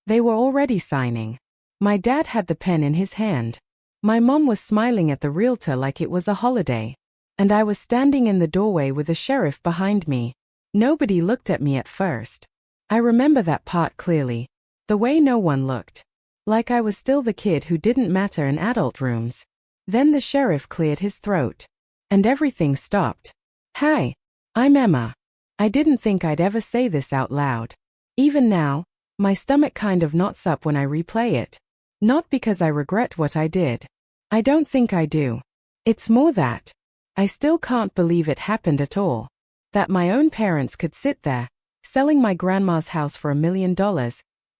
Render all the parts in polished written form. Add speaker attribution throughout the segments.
Speaker 1: They were already signing. My dad had the pen in his hand. My mom was smiling at the realtor like it was a holiday. And I was standing in the doorway with the sheriff behind me. Nobody looked at me at first. I remember that part clearly. The way no one looked. Like I was still the kid who didn't matter in adult rooms. Then the sheriff cleared his throat. And everything stopped. "Hi. I'm Emma." I didn't think I'd ever say this out loud. Even now, my stomach kind of knots up when I replay it. Not because I regret what I did. I don't think I do. It's more that I still can't believe it happened at all. That my own parents could sit there, selling my grandma's house for $1 million,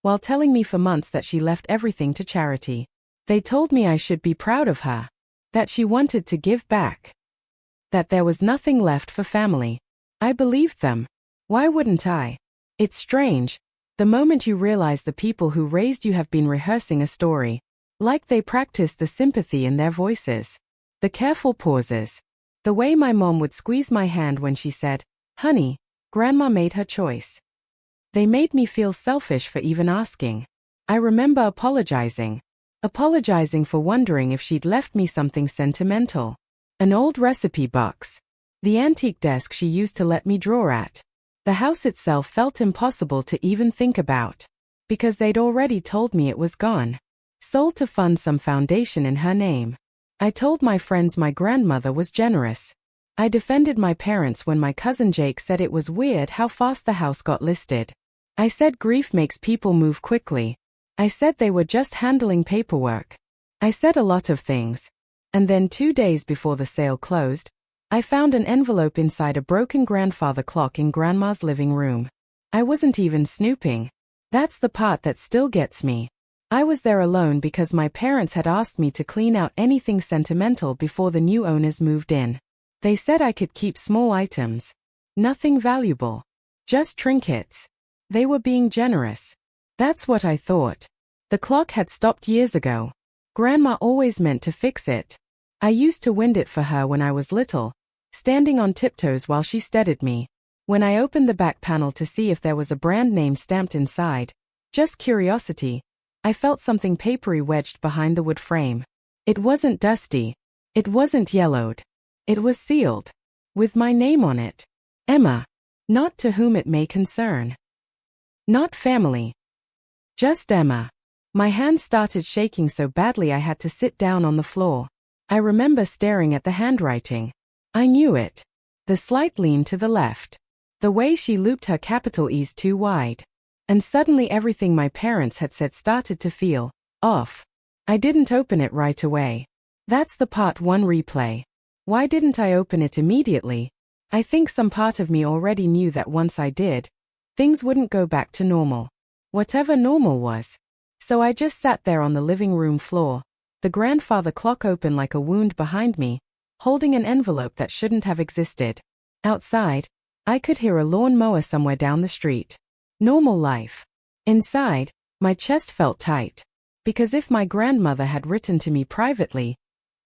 Speaker 1: while telling me for months that she left everything to charity. They told me I should be proud of her. That she wanted to give back. That there was nothing left for family. I believed them. Why wouldn't I? It's strange. The moment you realize the people who raised you have been rehearsing a story. Like they practiced the sympathy in their voices. The careful pauses. The way my mom would squeeze my hand when she said, "Honey, Grandma made her choice." They made me feel selfish for even asking. I remember apologizing. Apologizing for wondering if she'd left me something sentimental. An old recipe box. The antique desk she used to let me draw at. The house itself felt impossible to even think about. Because they'd already told me it was gone. Sold to fund some foundation in her name. I told my friends my grandmother was generous. I defended my parents when my cousin Jake said it was weird how fast the house got listed. I said grief makes people move quickly. I said they were just handling paperwork. I said a lot of things. And then 2 days before the sale closed, I found an envelope inside a broken grandfather clock in Grandma's living room. I wasn't even snooping. That's the part that still gets me. I was there alone because my parents had asked me to clean out anything sentimental before the new owners moved in. They said I could keep small items. Nothing valuable. Just trinkets. They were being generous. That's what I thought. The clock had stopped years ago. Grandma always meant to fix it. I used to wind it for her when I was little, standing on tiptoes while she steadied me. When I opened the back panel to see if there was a brand name stamped inside, just curiosity, I felt something papery wedged behind the wood frame. It wasn't dusty. It wasn't yellowed. It was sealed. With my name on it. Emma. Not to whom it may concern. Not family. Just Emma. My hands started shaking so badly I had to sit down on the floor. I remember staring at the handwriting. I knew it. The slight lean to the left. The way she looped her capital E's too wide. And suddenly everything my parents had said started to feel off. I didn't open it right away. That's the part 1 replay. Why didn't I open it immediately? I think some part of me already knew that once I did, things wouldn't go back to normal. Whatever normal was. So I just sat there on the living room floor, the grandfather clock open like a wound behind me, holding an envelope that shouldn't have existed. Outside, I could hear a lawn mower somewhere down the street. Normal life. Inside, my chest felt tight. Because if my grandmother had written to me privately,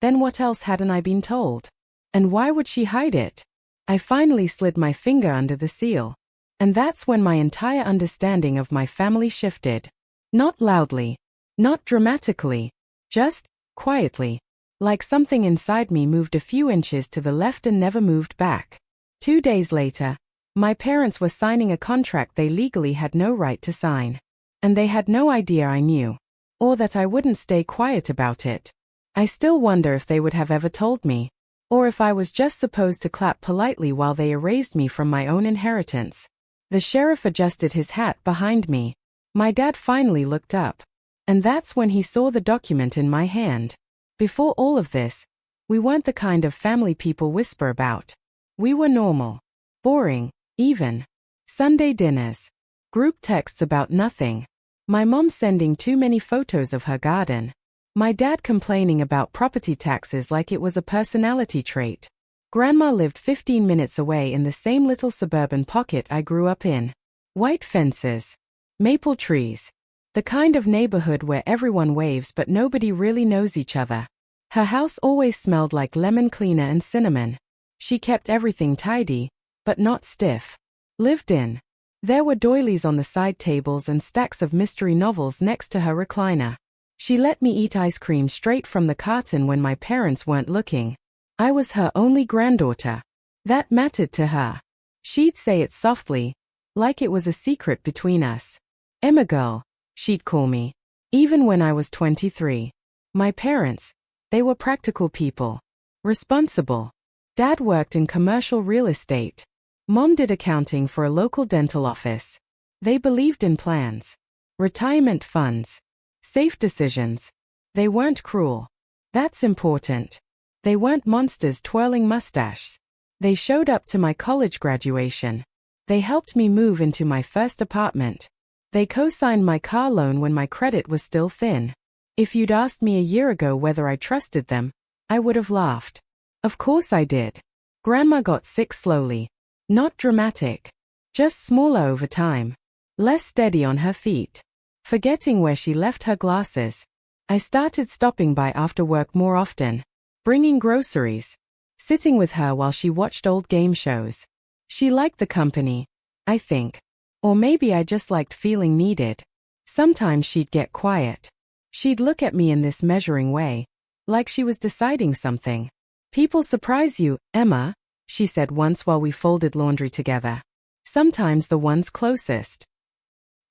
Speaker 1: then what else hadn't I been told? And why would she hide it? I finally slid my finger under the seal. And that's when my entire understanding of my family shifted. Not loudly. Not dramatically. Just quietly. Like something inside me moved a few inches to the left and never moved back. 2 days later, my parents were signing a contract they legally had no right to sign. And they had no idea I knew. Or that I wouldn't stay quiet about it. I still wonder if they would have ever told me. Or if I was just supposed to clap politely while they erased me from my own inheritance. The sheriff adjusted his hat behind me. My dad finally looked up. And that's when he saw the document in my hand. Before all of this, we weren't the kind of family people whisper about. We were normal. Boring. Even. Sunday dinners. Group texts about nothing. My mom sending too many photos of her garden. My dad complaining about property taxes like it was a personality trait. Grandma lived 15 minutes away in the same little suburban pocket I grew up in. White fences. Maple trees. The kind of neighborhood where everyone waves but nobody really knows each other. Her house always smelled like lemon cleaner and cinnamon. She kept everything tidy, but not stiff. Lived in. There were doilies on the side tables and stacks of mystery novels next to her recliner. She let me eat ice cream straight from the carton when my parents weren't looking. I was her only granddaughter. That mattered to her. She'd say it softly, like it was a secret between us. Emma girl, she'd call me. Even when I was 23. My parents, they were practical people. Responsible. Dad worked in commercial real estate. Mom did accounting for a local dental office. They believed in plans. Retirement funds. Safe decisions. They weren't cruel. That's important. They weren't monsters twirling mustaches. They showed up to my college graduation. They helped me move into my first apartment. They co-signed my car loan when my credit was still thin. If you'd asked me a year ago whether I trusted them, I would have laughed. Of course I did. Grandma got sick slowly. Not dramatic. Just smaller over time. Less steady on her feet. Forgetting where she left her glasses. I started stopping by after work more often. Bringing groceries. Sitting with her while she watched old game shows. She liked the company, I think. Or maybe I just liked feeling needed. Sometimes she'd get quiet. She'd look at me in this measuring way, like she was deciding something. People surprise you, Emma, she said once while we folded laundry together. Sometimes the ones closest.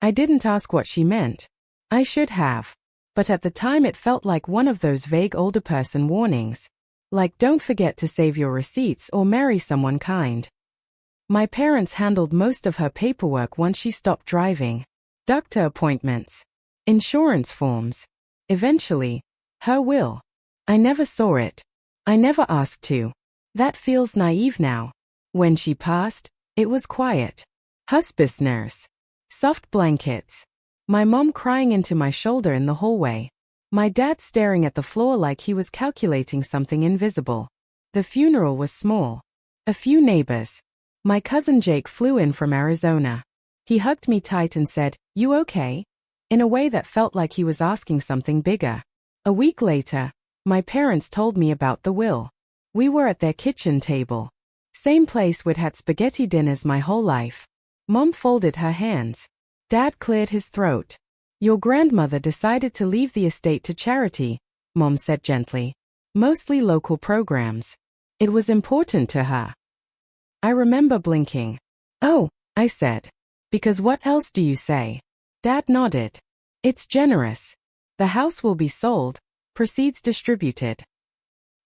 Speaker 1: I didn't ask what she meant. I should have. But at the time it felt like one of those vague older person warnings. Like don't forget to save your receipts or marry someone kind. My parents handled most of her paperwork once she stopped driving. Doctor appointments. Insurance forms. Eventually, her will. I never saw it. I never asked to. That feels naive now. When she passed, it was quiet. Hospice nurse. Soft blankets. My mom crying into my shoulder in the hallway. My dad staring at the floor like he was calculating something invisible. The funeral was small. A few neighbors. My cousin Jake flew in from Arizona. He hugged me tight and said, "You okay?" in a way that felt like he was asking something bigger. A week later, my parents told me about the will. We were at their kitchen table. Same place we'd had spaghetti dinners my whole life. Mom folded her hands. Dad cleared his throat. "Your grandmother decided to leave the estate to charity," Mom said gently. "Mostly local programs. It was important to her." I remember blinking. "Oh," I said. "Because what else do you say?" Dad nodded. "It's generous. The house will be sold, proceeds distributed."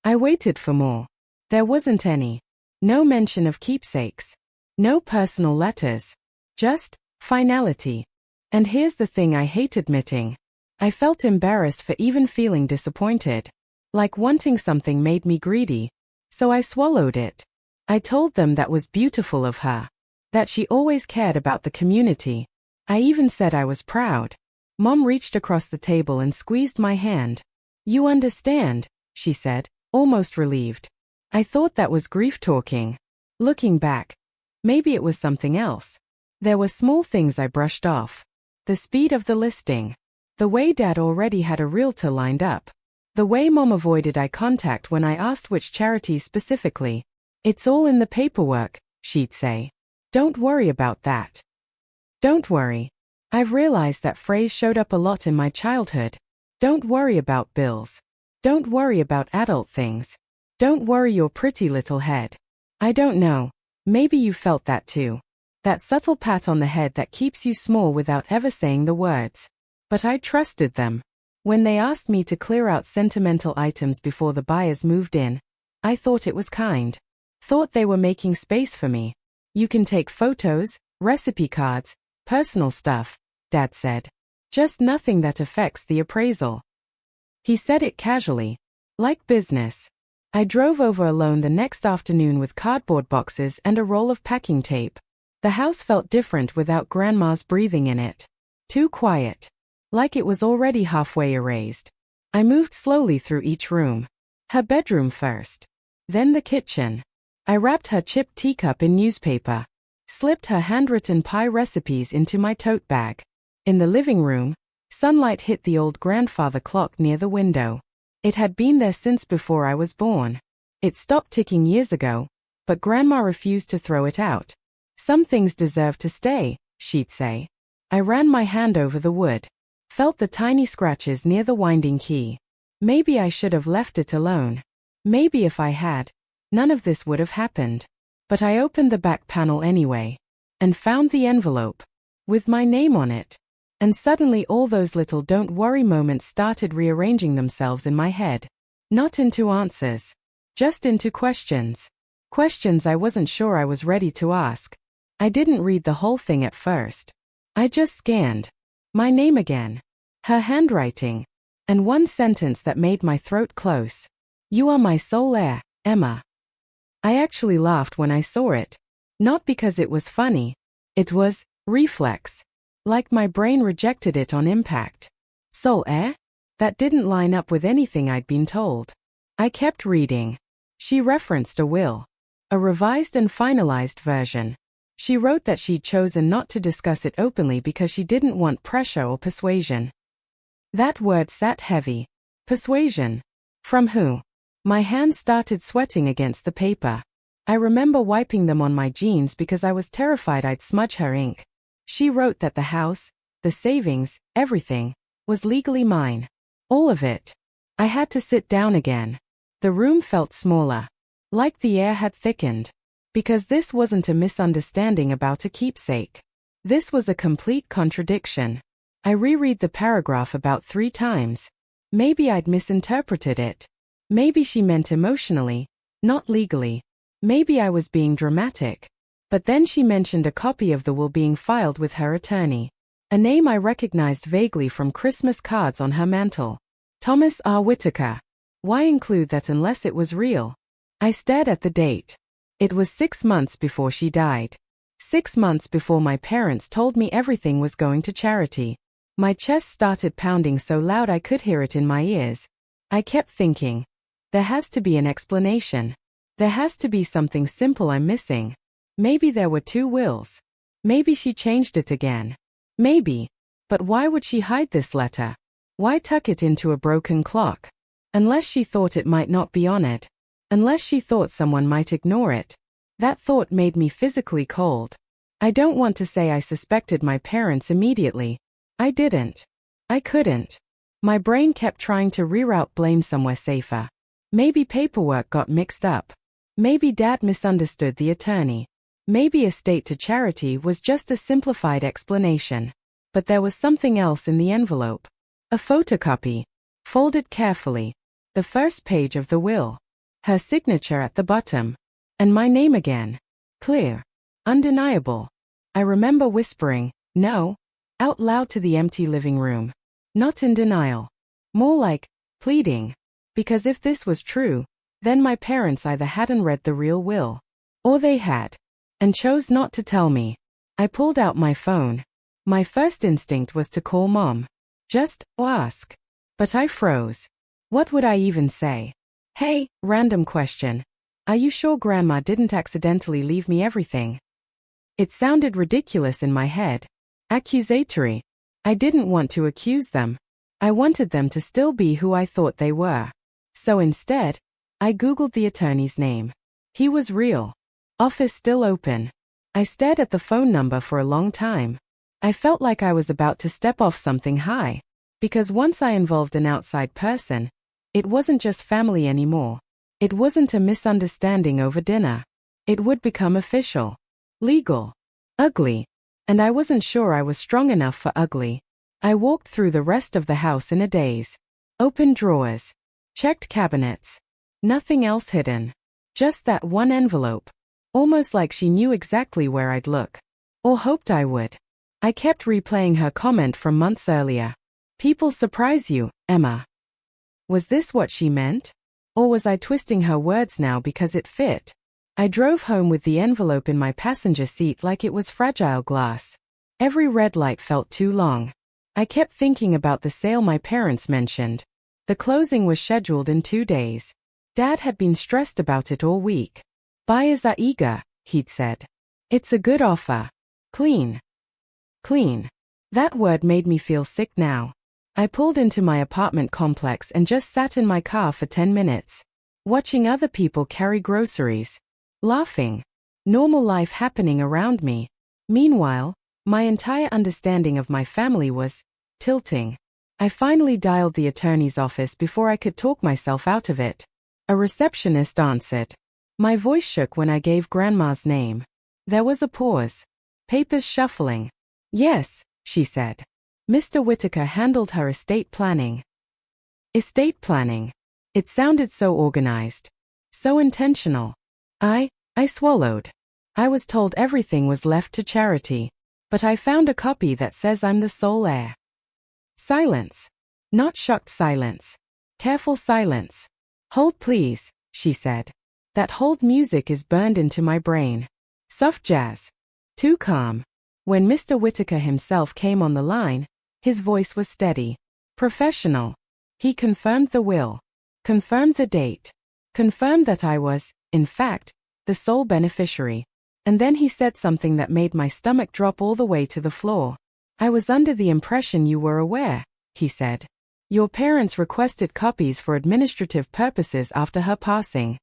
Speaker 1: I waited for more. There wasn't any. No mention of keepsakes. No personal letters. Just finality. And here's the thing I hate admitting. I felt embarrassed for even feeling disappointed. Like wanting something made me greedy. So I swallowed it. I told them that was beautiful of her. That she always cared about the community. I even said I was proud. Mom reached across the table and squeezed my hand. "You understand," she said, almost relieved. I thought that was grief talking. Looking back, maybe it was something else. There were small things I brushed off. The speed of the listing. The way Dad already had a realtor lined up. The way Mom avoided eye contact when I asked which charities specifically. "It's all in the paperwork," she'd say. "Don't worry about that." Don't worry. I've realized that phrase showed up a lot in my childhood. Don't worry about bills. Don't worry about adult things. Don't worry your pretty little head. I don't know. Maybe you felt that too. That subtle pat on the head that keeps you small without ever saying the words. But I trusted them. When they asked me to clear out sentimental items before the buyers moved in, I thought it was kind. Thought they were making space for me. "You can take photos, recipe cards, personal stuff," Dad said. "Just nothing that affects the appraisal." He said it casually. Like business. I drove over alone the next afternoon with cardboard boxes and a roll of packing tape. The house felt different without Grandma's breathing in it. Too quiet. Like it was already halfway erased. I moved slowly through each room. Her bedroom first. Then the kitchen. I wrapped her chipped teacup in newspaper. Slipped her handwritten pie recipes into my tote bag. In the living room, sunlight hit the old grandfather clock near the window. It had been there since before I was born. It stopped ticking years ago, but Grandma refused to throw it out. "Some things deserve to stay," she'd say. I ran my hand over the wood. Felt the tiny scratches near the winding key. Maybe I should have left it alone. Maybe if I had, none of this would have happened. But I opened the back panel anyway. And found the envelope. With my name on it. And suddenly all those little don't worry moments started rearranging themselves in my head. Not into answers. Just into questions. Questions I wasn't sure I was ready to ask. I didn't read the whole thing at first. I just scanned. My name again. Her handwriting. And one sentence that made my throat close. You are my sole heir, Emma. I actually laughed when I saw it. Not because it was funny. It was reflex. Like my brain rejected it on impact. Sole heir? That didn't line up with anything I'd been told. I kept reading. She referenced a will. A revised and finalized version. She wrote that she'd chosen not to discuss it openly because she didn't want pressure or persuasion. That word sat heavy. Persuasion. From who? My hands started sweating against the paper. I remember wiping them on my jeans because I was terrified I'd smudge her ink. She wrote that the house, the savings, everything, was legally mine. All of it. I had to sit down again. The room felt smaller. Like the air had thickened. Because this wasn't a misunderstanding about a keepsake. This was a complete contradiction. I reread the paragraph about 3 times. Maybe I'd misinterpreted it. Maybe she meant emotionally, not legally. Maybe I was being dramatic. But then she mentioned a copy of the will being filed with her attorney. A name I recognized vaguely from Christmas cards on her mantel. Thomas R. Whitaker. Why include that unless it was real? I stared at the date. It was 6 months before she died. 6 months before my parents told me everything was going to charity. My chest started pounding so loud I could hear it in my ears. I kept thinking, there has to be an explanation. There has to be something simple I'm missing. Maybe there were 2 wills. Maybe she changed it again. Maybe. But why would she hide this letter? Why tuck it into a broken clock? Unless she thought it might not be on it. Unless she thought someone might ignore it. That thought made me physically cold. I don't want to say I suspected my parents immediately. I didn't. I couldn't. My brain kept trying to reroute blame somewhere safer. Maybe paperwork got mixed up. Maybe Dad misunderstood the attorney. Maybe estate to charity was just a simplified explanation. But there was something else in the envelope. A photocopy. Folded carefully. The first page of the will. Her signature at the bottom. And my name again. Clear. Undeniable. I remember whispering, no, out loud to the empty living room. Not in denial. More like, pleading. Because if this was true, then my parents either hadn't read the real will. Or they had. And chose not to tell me. I pulled out my phone. My first instinct was to call Mom. Just ask. But I froze. What would I even say? Hey, random question. Are you sure Grandma didn't accidentally leave me everything? It sounded ridiculous in my head. Accusatory. I didn't want to accuse them. I wanted them to still be who I thought they were. So instead, I Googled the attorney's name. He was real. Office still open. I stared at the phone number for a long time. I felt like I was about to step off something high. Because once I involved an outside person, it wasn't just family anymore. It wasn't a misunderstanding over dinner. It would become official. Legal. Ugly. And I wasn't sure I was strong enough for ugly. I walked through the rest of the house in a daze. Opened drawers. Checked cabinets. Nothing else hidden. Just that one envelope. Almost like she knew exactly where I'd look. Or hoped I would. I kept replaying her comment from months earlier. People surprise you, Emma. Was this what she meant? Or was I twisting her words now because it fit? I drove home with the envelope in my passenger seat like it was fragile glass. Every red light felt too long. I kept thinking about the sale my parents mentioned. The closing was scheduled in 2 days. Dad had been stressed about it all week. Buyers are eager, he'd said. It's a good offer. Clean. Clean. That word made me feel sick now. I pulled into my apartment complex and just sat in my car for 10 minutes. Watching other people carry groceries. Laughing. Normal life happening around me. Meanwhile, My entire understanding of my family was tilting. I finally dialed the attorney's office before I could talk myself out of it. A receptionist answered. My voice shook when I gave Grandma's name. There was a pause. Papers shuffling. Yes, she said. Mr. Whitaker handled her estate planning. Estate planning. It sounded so organized. So intentional. I swallowed. I was told everything was left to charity. But I found a copy that says I'm the sole heir. Silence. Not shocked silence. Careful silence. Hold please, she said. That hold music is burned into my brain. Soft jazz. Too calm. When Mr. Whitaker himself came on the line, his voice was steady. Professional. He confirmed the will. Confirmed the date. Confirmed that I was, in fact, the sole beneficiary. And then he said something that made my stomach drop all the way to the floor. I was under the impression you were aware, he said. Your parents requested copies for administrative purposes after her passing.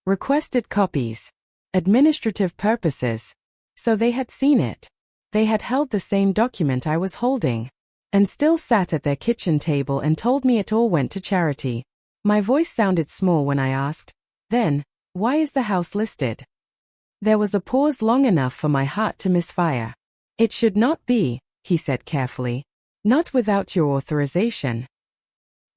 Speaker 1: Requested copies. Administrative purposes. So they had seen it. They had held the same document I was holding. And still sat at their kitchen table and told me it all went to charity. My voice sounded small when I asked, then, why is the house listed? There was a pause long enough for my heart to misfire. It should not be, he said carefully. Not without your authorization.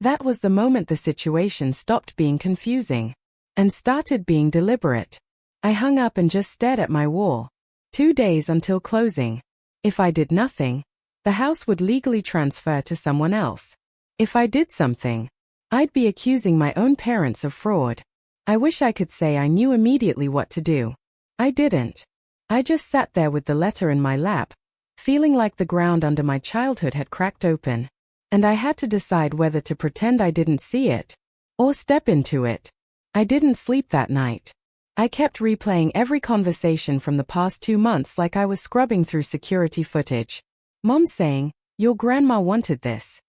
Speaker 1: That was the moment the situation stopped being confusing. And started being deliberate. I hung up and just stared at my wall. 2 days until closing. If I did nothing, the house would legally transfer to someone else. If I did something, I'd be accusing my own parents of fraud. I wish I could say I knew immediately what to do. I didn't. I just sat there with the letter in my lap, feeling like the ground under my childhood had cracked open. And I had to decide whether to pretend I didn't see it, or step into it. I didn't sleep that night. I kept replaying every conversation from the past 2 months like I was scrubbing through security footage. Mom saying, your grandma wanted this.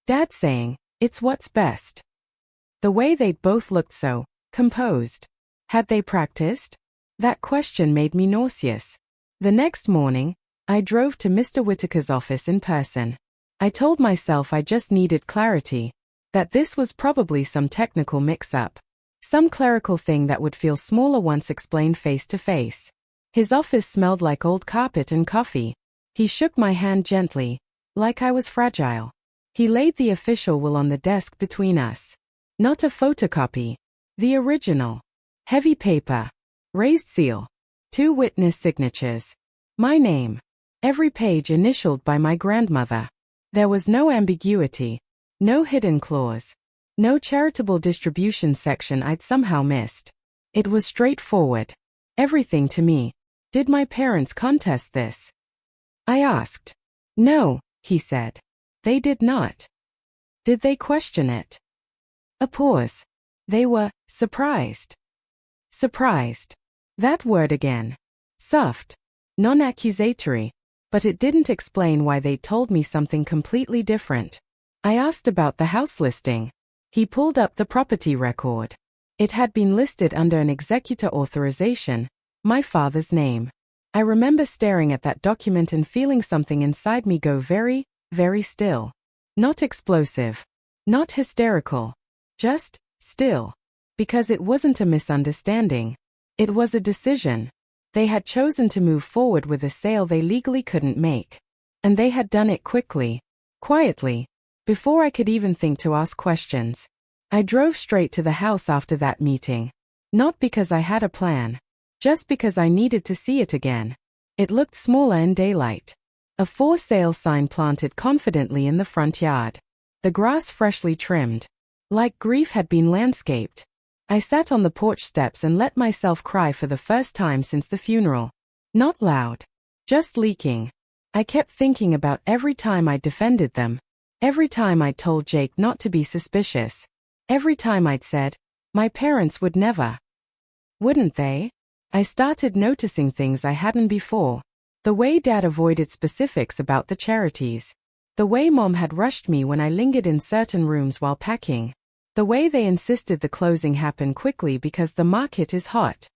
Speaker 1: Dad saying, it's what's best. The way they'd both looked so composed. Had they practiced? That question made me nauseous. The next morning, I drove to Mr. Whitaker's office in person. I told myself I just needed clarity, that this was probably some technical mix-up. Some clerical thing that would feel smaller once explained face to face. His office smelled like old carpet and coffee. He shook my hand gently, like I was fragile. He laid the official will on the desk between us. Not a photocopy. The original. Heavy paper. Raised seal. 2 witness signatures. My name. Every page initialed by my grandmother. There was no ambiguity. No hidden clause. No charitable distribution section I'd somehow missed. It was straightforward. Everything to me. Did my parents contest this? I asked. No, he said. They did not. Did they question it? A pause. They were surprised. Surprised. That word again. Soft. Non-accusatory. But it didn't explain why they told me something completely different. I asked about the house listing. He pulled up the property record. It had been listed under an executor authorization, my father's name. I remember staring at that document and feeling something inside me go very, very still. Not explosive. Not hysterical. Just still. Because it wasn't a misunderstanding. It was a decision. They had chosen to move forward with a sale they legally couldn't make. And they had done it quickly. Quietly. Before I could even think to ask questions. I drove straight to the house after that meeting. Not because I had a plan. Just because I needed to see it again. It looked smaller in daylight. A for sale sign planted confidently in the front yard. The grass freshly trimmed. Like grief had been landscaped. I sat on the porch steps and let myself cry for the first time since the funeral. Not loud. Just leaking. I kept thinking about every time I defended them. Every time I told Jake not to be suspicious. Every time I'd said, my parents would never. Wouldn't they? I started noticing things I hadn't before. The way Dad avoided specifics about the charities. The way Mom had rushed me when I lingered in certain rooms while packing. The way they insisted the closing happen quickly because the market is hot.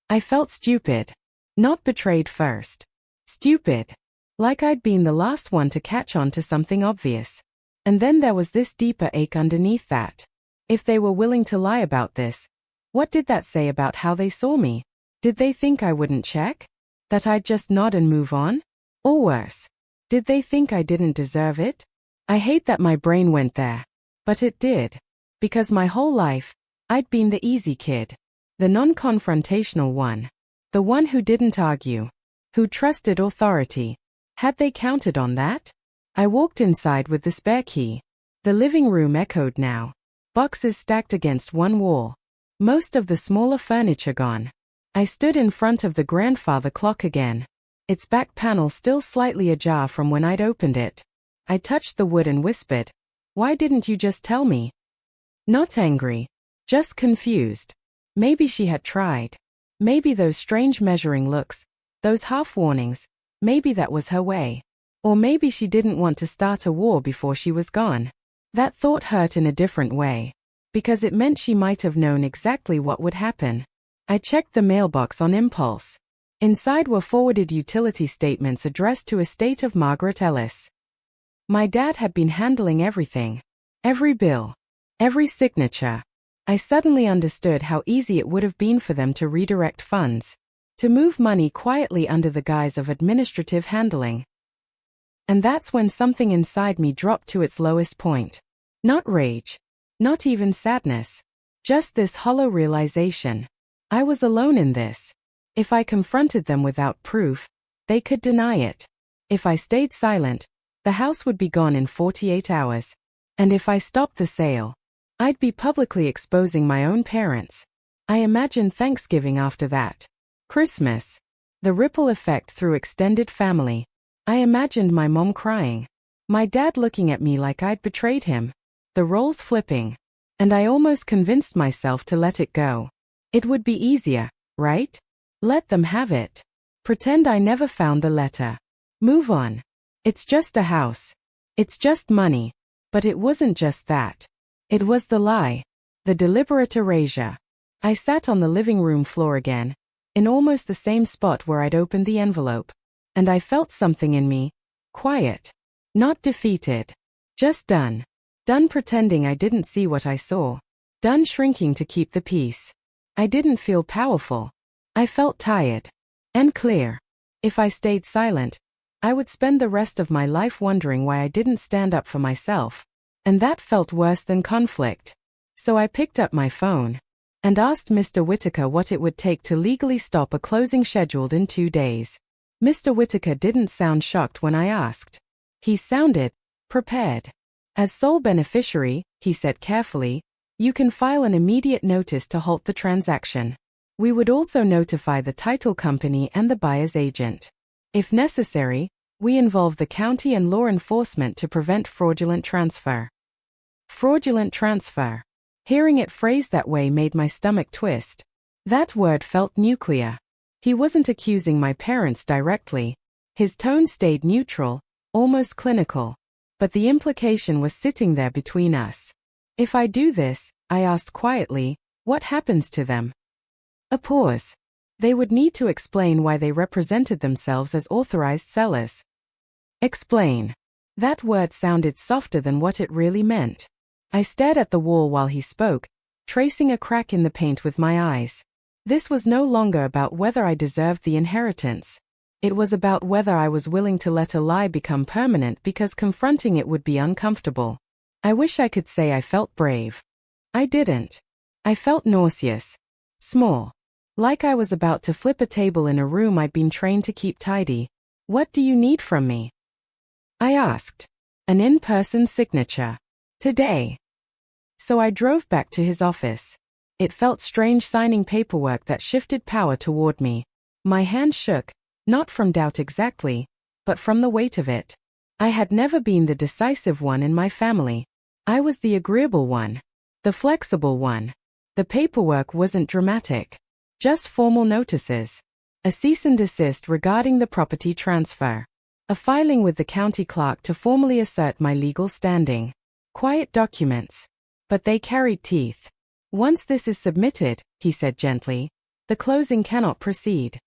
Speaker 1: I felt stupid. Not betrayed first. Stupid. Like I'd been the last one to catch on to something obvious. And then there was this deeper ache underneath that. If they were willing to lie about this, what did that say about how they saw me? Did they think I wouldn't check? That I'd just nod and move on? Or worse, did they think I didn't deserve it? I hate that my brain went there. But it did. Because my whole life, I'd been the easy kid. The non-confrontational one. The one who didn't argue. Who trusted authority. Had they counted on that? I walked inside with the spare key. The living room echoed now. Boxes stacked against one wall. Most of the smaller furniture gone. I stood in front of the grandfather clock again. Its back panel still slightly ajar from when I'd opened it. I touched the wood and whispered, "Why didn't you just tell me?" Not angry. Just confused. Maybe she had tried. Maybe those strange measuring looks, those half warnings, maybe that was her way. Or maybe she didn't want to start a war before she was gone. That thought hurt in a different way. Because it meant she might have known exactly what would happen. I checked the mailbox on impulse. Inside were forwarded utility statements addressed to estate of Margaret Ellis. My dad had been handling everything. Every bill. Every signature. I suddenly understood how easy it would have been for them to redirect funds. To move money quietly under the guise of administrative handling. And that's when something inside me dropped to its lowest point. Not rage. Not even sadness. Just this hollow realization. I was alone in this. If I confronted them without proof, they could deny it. If I stayed silent, the house would be gone in 48 hours. And if I stopped the sale, I'd be publicly exposing my own parents. I imagined Thanksgiving after that. Christmas. The ripple effect through extended family. I imagined my mom crying. My dad looking at me like I'd betrayed him. The roles flipping. And I almost convinced myself to let it go. It would be easier, right? Let them have it. Pretend I never found the letter. Move on. It's just a house. It's just money. But it wasn't just that. It was the lie. The deliberate erasure. I sat on the living room floor again, in almost the same spot where I'd opened the envelope. And I felt something in me. Quiet. Not defeated. Just done. Done pretending I didn't see what I saw. Done shrinking to keep the peace. I didn't feel powerful. I felt tired. And clear. If I stayed silent, I would spend the rest of my life wondering why I didn't stand up for myself. And that felt worse than conflict. So I picked up my phone. And asked Mr. Whitaker what it would take to legally stop a closing scheduled in 2 days. Mr. Whitaker didn't sound shocked when I asked. He sounded prepared. As sole beneficiary, he said carefully, you can file an immediate notice to halt the transaction. We would also notify the title company and the buyer's agent. If necessary, we involve the county and law enforcement to prevent fraudulent transfer. Fraudulent transfer. Hearing it phrased that way made my stomach twist. That word felt nuclear. He wasn't accusing my parents directly. His tone stayed neutral, almost clinical. But the implication was sitting there between us. If I do this, I asked quietly, what happens to them? A pause. They would need to explain why they represented themselves as authorized sellers. Explain. That word sounded softer than what it really meant. I stared at the wall while he spoke, tracing a crack in the paint with my eyes. This was no longer about whether I deserved the inheritance. It was about whether I was willing to let a lie become permanent because confronting it would be uncomfortable. I wish I could say I felt brave. I didn't. I felt nauseous. Small. Like I was about to flip a table in a room I'd been trained to keep tidy. What do you need from me? I asked. An in-person signature. Today. So I drove back to his office. It felt strange signing paperwork that shifted power toward me. My hand shook, not from doubt exactly, but from the weight of it. I had never been the decisive one in my family. I was the agreeable one. The flexible one. The paperwork wasn't dramatic. Just formal notices. A cease and desist regarding the property transfer. A filing with the county clerk to formally assert my legal standing. Quiet documents. But they carried teeth. Once this is submitted, he said gently, the closing cannot proceed.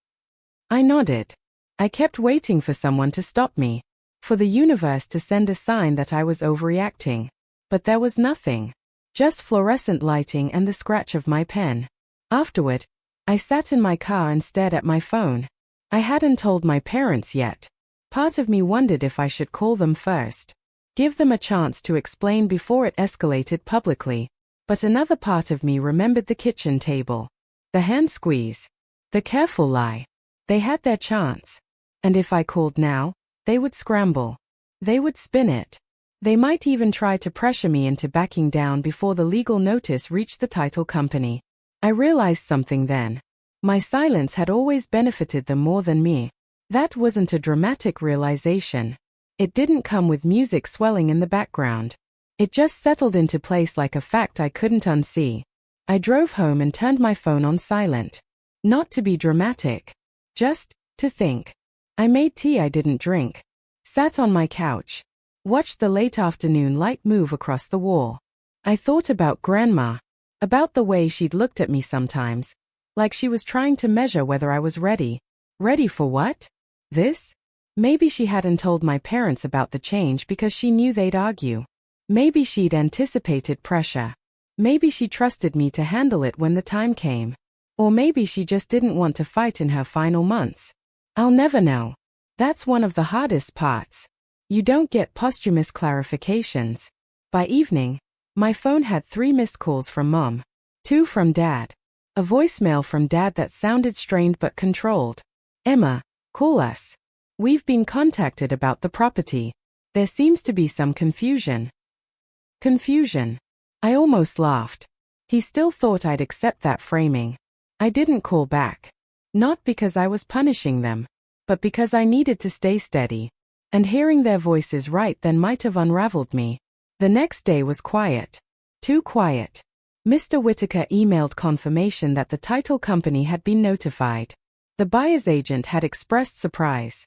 Speaker 1: I nodded. I kept waiting for someone to stop me, for the universe to send a sign that I was overreacting. But there was nothing. Just fluorescent lighting and the scratch of my pen. Afterward, I sat in my car and stared at my phone. I hadn't told my parents yet. Part of me wondered if I should call them first. Give them a chance to explain before it escalated publicly. But another part of me remembered the kitchen table. The hand squeeze. The careful lie. They had their chance. And if I called now, they would scramble. They would spin it. They might even try to pressure me into backing down before the legal notice reached the title company. I realized something then. My silence had always benefited them more than me. That wasn't a dramatic realization. It didn't come with music swelling in the background. It just settled into place like a fact I couldn't unsee. I drove home and turned my phone on silent. Not to be dramatic. Just to think. I made tea I didn't drink. Sat on my couch. Watched the late afternoon light move across the wall. I thought about Grandma. About the way she'd looked at me sometimes. Like she was trying to measure whether I was ready. Ready for what? This? Maybe she hadn't told my parents about the change because she knew they'd argue. Maybe she'd anticipated pressure. Maybe she trusted me to handle it when the time came. Or maybe she just didn't want to fight in her final months. I'll never know. That's one of the hardest parts. You don't get posthumous clarifications. By evening, my phone had 3 missed calls from Mom. 2 from Dad. A voicemail from Dad that sounded strained but controlled. Emma, call us. We've been contacted about the property. There seems to be some confusion. Confusion. I almost laughed. He still thought I'd accept that framing. I didn't call back. Not because I was punishing them, but because I needed to stay steady. And hearing their voices right then might have unraveled me. The next day was quiet. Too quiet. Mr. Whitaker emailed confirmation that the title company had been notified. The buyer's agent had expressed surprise.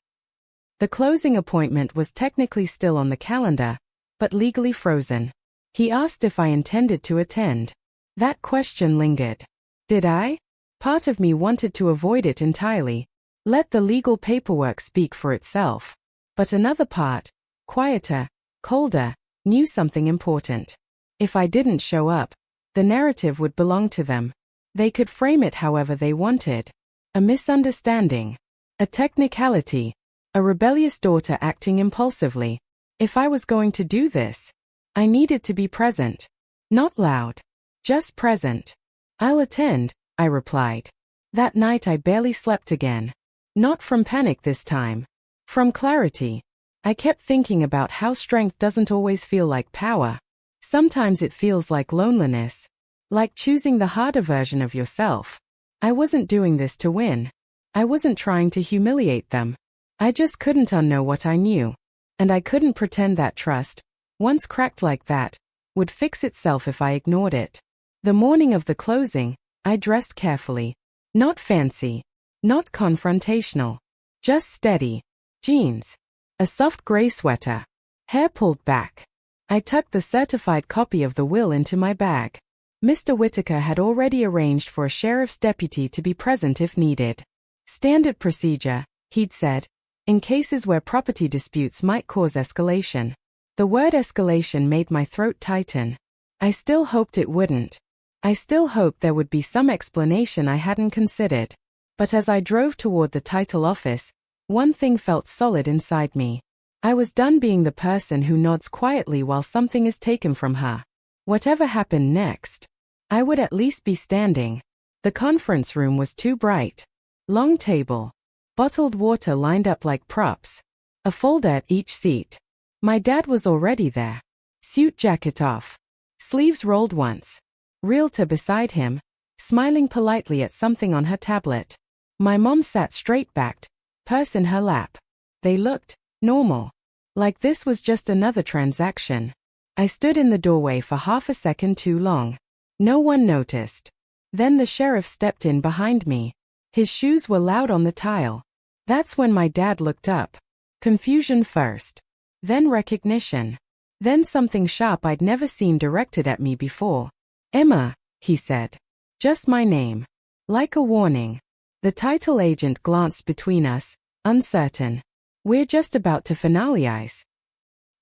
Speaker 1: The closing appointment was technically still on the calendar, but legally frozen. He asked if I intended to attend. That question lingered. Did I? Part of me wanted to avoid it entirely. Let the legal paperwork speak for itself. But another part, quieter, colder, knew something important. If I didn't show up, the narrative would belong to them. They could frame it however they wanted. A misunderstanding. A technicality. A rebellious daughter acting impulsively. If I was going to do this, I needed to be present. Not loud. Just present. I'll attend, I replied. That night I barely slept again. Not from panic this time. From clarity. I kept thinking about how strength doesn't always feel like power. Sometimes it feels like loneliness. Like choosing the harder version of yourself. I wasn't doing this to win. I wasn't trying to humiliate them. I just couldn't unknow what I knew. And I couldn't pretend that trust, once cracked like that, would fix itself if I ignored it. The morning of the closing, I dressed carefully. Not fancy. Not confrontational. Just steady. Jeans. A soft gray sweater. Hair pulled back. I tucked the certified copy of the will into my bag. Mr. Whitaker had already arranged for a sheriff's deputy to be present if needed. Standard procedure, he'd said, in cases where property disputes might cause escalation. The word escalation made my throat tighten. I still hoped it wouldn't. I still hoped there would be some explanation I hadn't considered. But as I drove toward the title office, one thing felt solid inside me. I was done being the person who nods quietly while something is taken from her. Whatever happened next, I would at least be standing. The conference room was too bright. Long table. Bottled water lined up like props. A folder at each seat. My dad was already there. Suit jacket off. Sleeves rolled once. Realtor beside him, smiling politely at something on her tablet. My mom sat straight-backed, purse in her lap. They looked normal. Like this was just another transaction. I stood in the doorway for half a second too long. No one noticed. Then the sheriff stepped in behind me. His shoes were loud on the tile. That's when my dad looked up. Confusion first. Then recognition. Then something sharp I'd never seen directed at me before. Emma, he said. Just my name. Like a warning. The title agent glanced between us, uncertain. We're just about to finalize.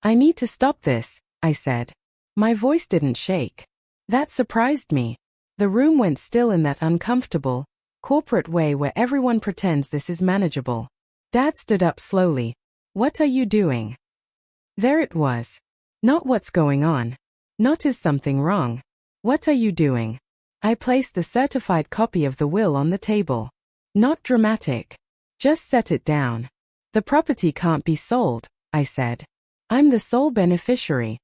Speaker 1: I need to stop this, I said. My voice didn't shake. That surprised me. The room went still in that uncomfortable, corporate way where everyone pretends this is manageable. Dad stood up slowly. What are you doing? There it was. Not what's going on. Not is something wrong. What are you doing? I placed the certified copy of the will on the table. Not dramatic. Just set it down. The property can't be sold, I said. I'm the sole beneficiary.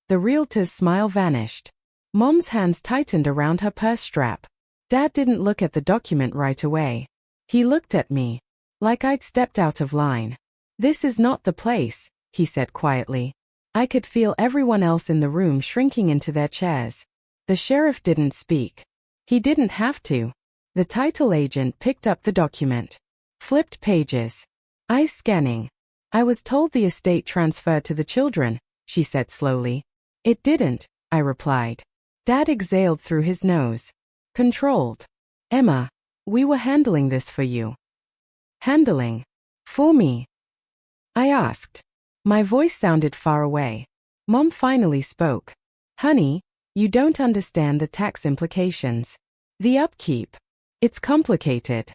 Speaker 1: The realtor's smile vanished. Mom's hands tightened around her purse strap. Dad didn't look at the document right away. He looked at me. Like I'd stepped out of line. This is not the place, he said quietly. I could feel everyone else in the room shrinking into their chairs. The sheriff didn't speak. He didn't have to. The title agent picked up the document. Flipped pages. Eyes scanning. I was told the estate transferred to the children, she said slowly. It didn't, I replied. Dad exhaled through his nose. Controlled. Emma, we were handling this for you. Handling? For me? I asked. My voice sounded far away. Mom finally spoke. Honey, you don't understand the tax implications. The upkeep. It's complicated.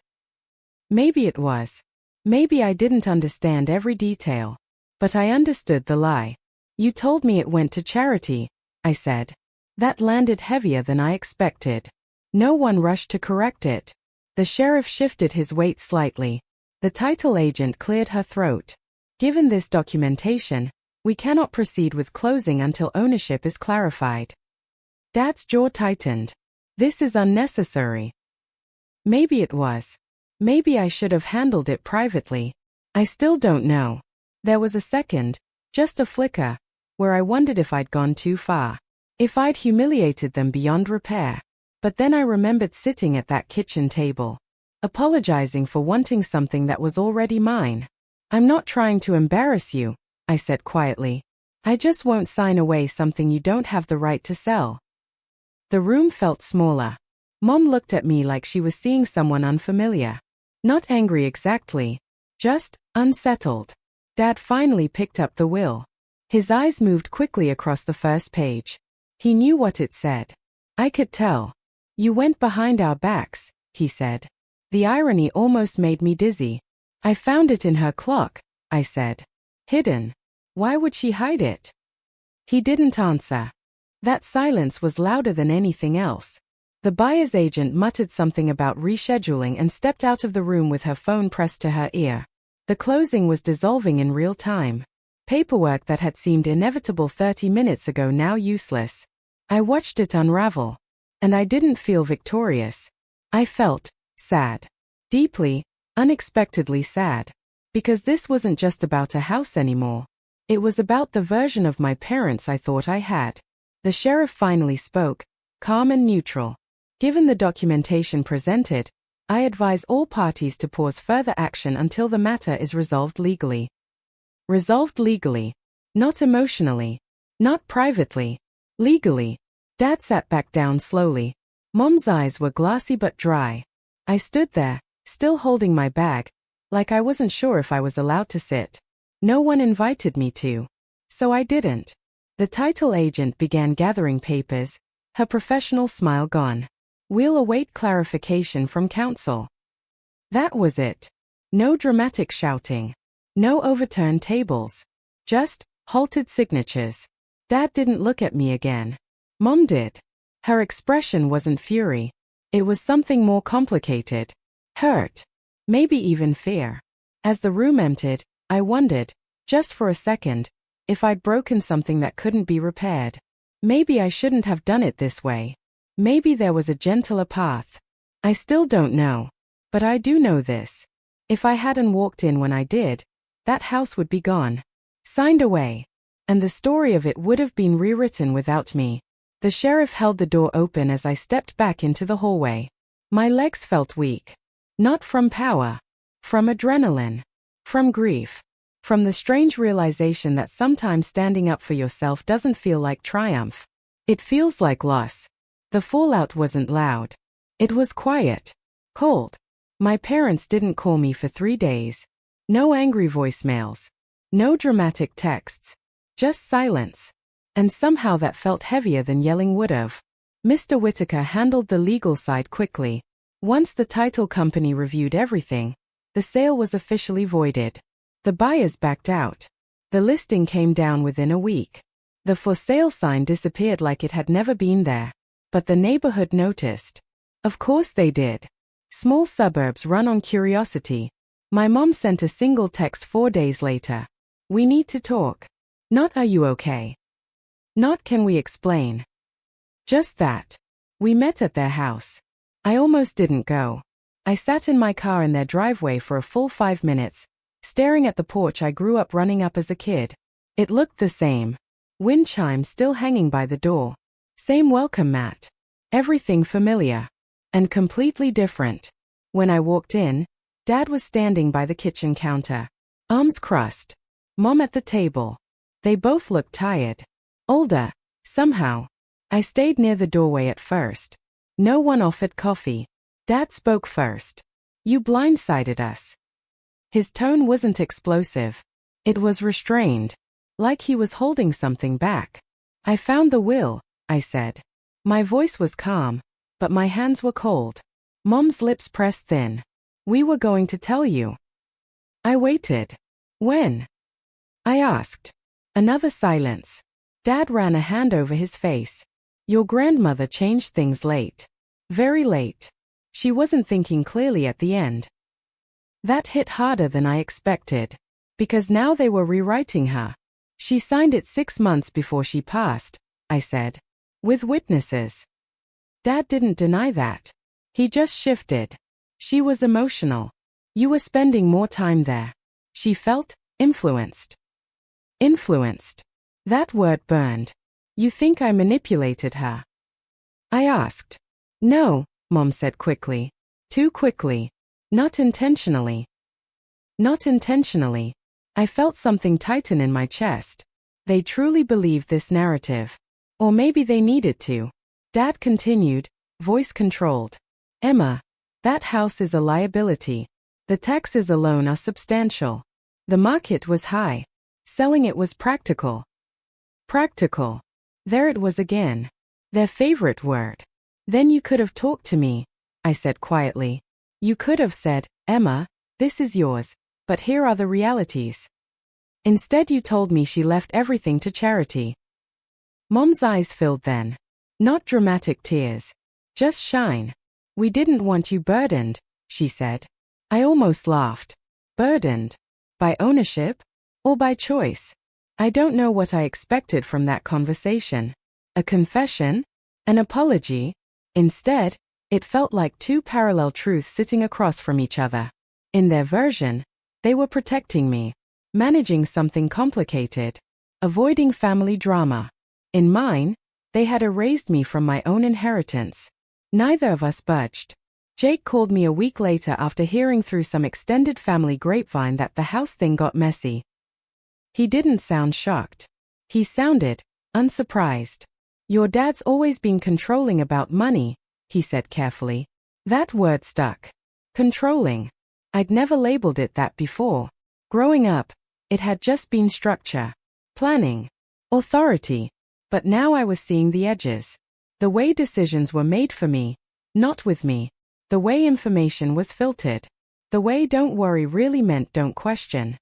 Speaker 1: Maybe it was. Maybe I didn't understand every detail. But I understood the lie. You told me it went to charity, I said. That landed heavier than I expected. No one rushed to correct it. The sheriff shifted his weight slightly. The title agent cleared her throat. Given this documentation, we cannot proceed with closing until ownership is clarified. Dad's jaw tightened. This is unnecessary. Maybe it was. Maybe I should have handled it privately. I still don't know. There was a second, just a flicker, where I wondered if I'd gone too far. If I'd humiliated them beyond repair. But then I remembered sitting at that kitchen table, apologizing for wanting something that was already mine. I'm not trying to embarrass you, I said quietly. I just won't sign away something you don't have the right to sell. The room felt smaller. Mom looked at me like she was seeing someone unfamiliar. Not angry exactly, just unsettled. Dad finally picked up the will. His eyes moved quickly across the first page. He knew what it said. I could tell. You went behind our backs, he said. The irony almost made me dizzy. I found it in her clock, I said. Hidden. Why would she hide it? He didn't answer. That silence was louder than anything else. The buyer's agent muttered something about rescheduling and stepped out of the room with her phone pressed to her ear. The closing was dissolving in real time. Paperwork that had seemed inevitable 30 minutes ago now useless. I watched it unravel. And I didn't feel victorious. I felt sad. Deeply, unexpectedly sad. Because this wasn't just about a house anymore. It was about the version of my parents I thought I had. The sheriff finally spoke, calm and neutral. Given the documentation presented, I advise all parties to pause further action until the matter is resolved legally. Resolved legally. Not emotionally. Not privately. Legally. Dad sat back down slowly. Mom's eyes were glassy but dry. I stood there, still holding my bag, like I wasn't sure if I was allowed to sit. No one invited me to. So I didn't. The title agent began gathering papers, her professional smile gone. We'll await clarification from counsel. That was it. No dramatic shouting. No overturned tables. Just halted signatures. Dad didn't look at me again. Mom did. Her expression wasn't fury. It was something more complicated. Hurt. Maybe even fear. As the room emptied, I wondered, just for a second, if I'd broken something that couldn't be repaired. Maybe I shouldn't have done it this way. Maybe there was a gentler path. I still don't know. But I do know this. If I hadn't walked in when I did, that house would be gone. Signed away. And the story of it would have been rewritten without me. The sheriff held the door open as I stepped back into the hallway. My legs felt weak. Not from power. From adrenaline. From grief. From the strange realization that sometimes standing up for yourself doesn't feel like triumph. It feels like loss. The fallout wasn't loud. It was quiet. Cold. My parents didn't call me for 3 days. No angry voicemails. No dramatic texts. Just silence. And somehow that felt heavier than yelling would've. Mr. Whitaker handled the legal side quickly. Once the title company reviewed everything, the sale was officially voided. The buyers backed out. The listing came down within a week. The for sale sign disappeared like it had never been there. But the neighborhood noticed. Of course they did. Small suburbs run on curiosity. My mom sent a single text 4 days later. We need to talk. Not are you okay? Not can we explain? Just that. We met at their house. I almost didn't go. I sat in my car in their driveway for a full 5 minutes, staring at the porch I grew up running up as a kid. It looked the same. Wind chime still hanging by the door. Same welcome mat. Everything familiar. And completely different. When I walked in, Dad was standing by the kitchen counter. Arms crossed. Mom at the table. They both looked tired. Older, somehow. I stayed near the doorway at first. No one offered coffee. Dad spoke first. You blindsided us. His tone wasn't explosive. It was restrained. Like he was holding something back. I found the will, I said. My voice was calm, but my hands were cold. Mom's lips pressed thin. We were going to tell you. I waited. When? I asked. Another silence. Dad ran a hand over his face. Your grandmother changed things late. Very late. She wasn't thinking clearly at the end. That hit harder than I expected. Because now they were rewriting her. She signed it 6 months before she passed, I said. With witnesses. Dad didn't deny that. He just shifted. She was emotional. You were spending more time there. She felt influenced. Influenced. That word burned. You think I manipulated her? I asked. No, Mom said quickly. Too quickly. Not intentionally. Not intentionally. I felt something tighten in my chest. They truly believed this narrative. Or maybe they needed to. Dad continued, voice controlled. Emma, that house is a liability. The taxes alone are substantial. The market was high. Selling it was practical. Practical. There it was again. Their favorite word. Then you could have talked to me, I said quietly. You could have said, Emma, this is yours, but here are the realities. Instead you told me she left everything to charity. Mom's eyes filled then. Not dramatic tears. Just shine. We didn't want you burdened, she said. I almost laughed. Burdened? By ownership? Or by choice? I don't know what I expected from that conversation. A confession? An apology? Instead, it felt like two parallel truths sitting across from each other. In their version, they were protecting me, managing something complicated, avoiding family drama. In mine, they had erased me from my own inheritance. Neither of us budged. Jake called me a week later after hearing through some extended family grapevine that the house thing got messy. He didn't sound shocked. He sounded unsurprised. Your dad's always been controlling about money, he said carefully. That word stuck. Controlling. I'd never labeled it that before. Growing up, it had just been structure, planning, authority. But now I was seeing the edges. The way decisions were made for me, not with me. The way information was filtered. The way don't worry really meant don't question.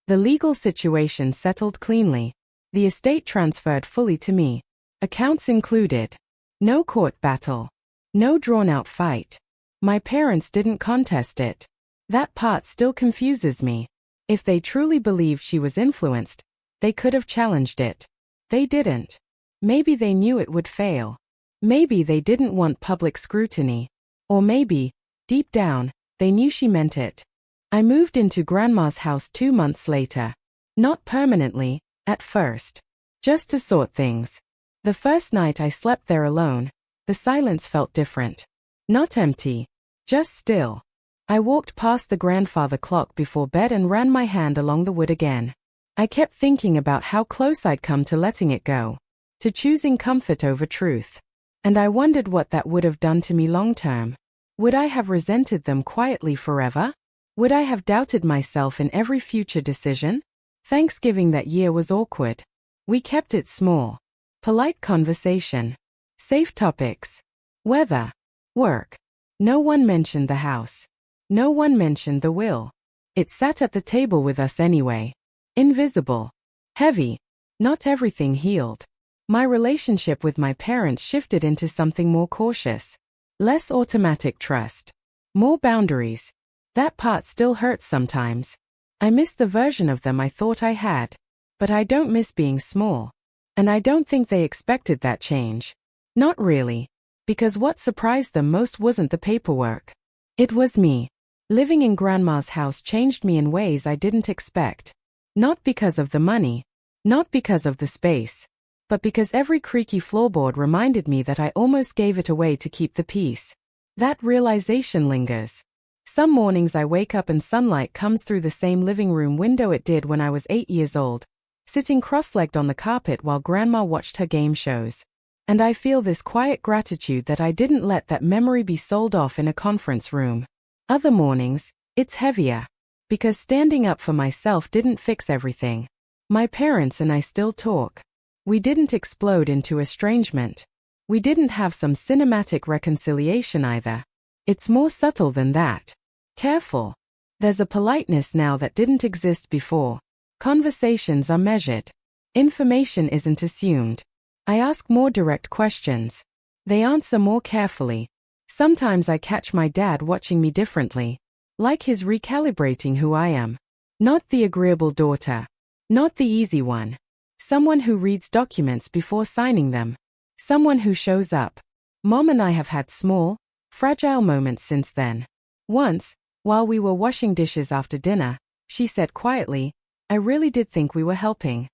Speaker 1: The legal situation settled cleanly. The estate transferred fully to me. Accounts included. No court battle. No drawn-out fight. My parents didn't contest it. That part still confuses me. If they truly believed she was influenced, they could have challenged it. They didn't. Maybe they knew it would fail. Maybe they didn't want public scrutiny. Or maybe, deep down, they knew she meant it. I moved into Grandma's house 2 months later. Not permanently, at first. Just to sort things. The first night I slept there alone, the silence felt different. Not empty. Just still. I walked past the grandfather clock before bed and ran my hand along the wood again. I kept thinking about how close I'd come to letting it go. To choosing comfort over truth. And I wondered what that would have done to me long term. Would I have resented them quietly forever? Would I have doubted myself in every future decision? Thanksgiving that year was awkward. We kept it small. Polite conversation. Safe topics. Weather. Work. No one mentioned the house. No one mentioned the will. It sat at the table with us anyway. Invisible. Heavy. Not everything healed. My relationship with my parents shifted into something more cautious. Less automatic trust. More boundaries. That part still hurts sometimes. I miss the version of them I thought I had. But I don't miss being small. And I don't think they expected that change. Not really. Because what surprised them most wasn't the paperwork. It was me. Living in Grandma's house changed me in ways I didn't expect. Not because of the money. Not because of the space. But because every creaky floorboard reminded me that I almost gave it away to keep the peace. That realization lingers. Some mornings I wake up and sunlight comes through the same living room window it did when I was 8 years old, sitting cross-legged on the carpet while Grandma watched her game shows. And I feel this quiet gratitude that I didn't let that memory be sold off in a conference room. Other mornings, it's heavier. Because standing up for myself didn't fix everything. My parents and I still talk. We didn't explode into estrangement. We didn't have some cinematic reconciliation either. It's more subtle than that. Careful. There's a politeness now that didn't exist before. Conversations are measured. Information isn't assumed. I ask more direct questions. They answer more carefully. Sometimes I catch my dad watching me differently. Like he's recalibrating who I am. Not the agreeable daughter. Not the easy one. Someone who reads documents before signing them. Someone who shows up. Mom and I have had small, fragile moments since then. Once, while we were washing dishes after dinner, she said quietly, "I really did think we were helping."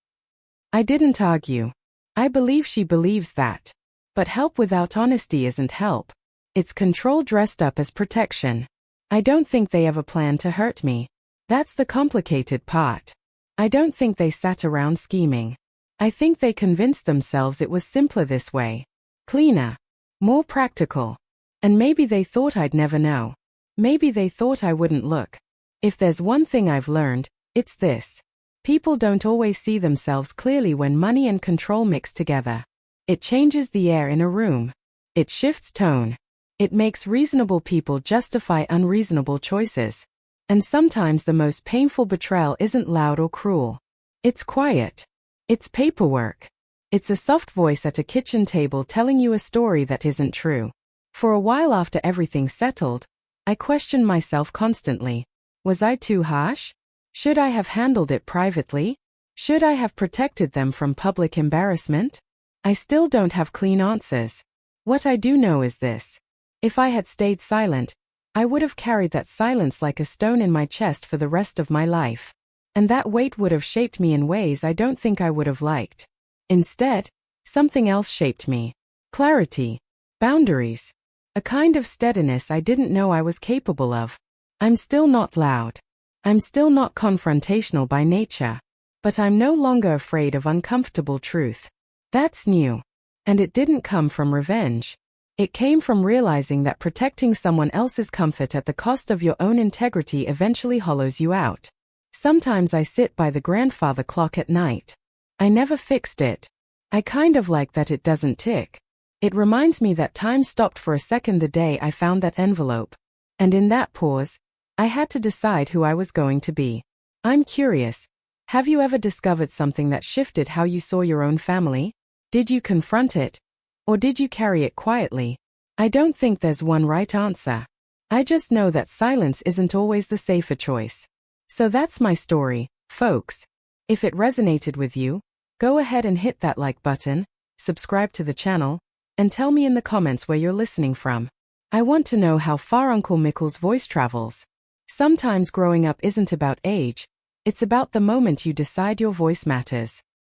Speaker 1: I didn't argue. I believe she believes that. But help without honesty isn't help. It's control dressed up as protection. I don't think they ever planned to hurt me. That's the complicated part. I don't think they sat around scheming. I think they convinced themselves it was simpler this way. Cleaner. More practical. And maybe they thought I'd never know. Maybe they thought I wouldn't look. If there's one thing I've learned, it's this. People don't always see themselves clearly when money and control mix together. It changes the air in a room. It shifts tone. It makes reasonable people justify unreasonable choices. And sometimes the most painful betrayal isn't loud or cruel. It's quiet. It's paperwork. It's a soft voice at a kitchen table telling you a story that isn't true. For a while after everything settled, I questioned myself constantly. Was I too harsh? Should I have handled it privately? Should I have protected them from public embarrassment? I still don't have clean answers. What I do know is this. If I had stayed silent, I would have carried that silence like a stone in my chest for the rest of my life. And that weight would have shaped me in ways I don't think I would have liked. Instead, something else shaped me. Clarity. Boundaries. A kind of steadiness I didn't know I was capable of. I'm still not loud. I'm still not confrontational by nature. But I'm no longer afraid of uncomfortable truth. That's new. And it didn't come from revenge. It came from realizing that protecting someone else's comfort at the cost of your own integrity eventually hollows you out. Sometimes I sit by the grandfather clock at night. I never fixed it. I kind of like that it doesn't tick. It reminds me that time stopped for a second the day I found that envelope. And in that pause, I had to decide who I was going to be. I'm curious. Have you ever discovered something that shifted how you saw your own family? Did you confront it? Or did you carry it quietly? I don't think there's one right answer. I just know that silence isn't always the safer choice. So that's my story, folks. If it resonated with you, go ahead and hit that like button, subscribe to the channel, and tell me in the comments where you're listening from. I want to know how far Uncle Mickle's voice travels. Sometimes growing up isn't about age, it's about the moment you decide your voice matters.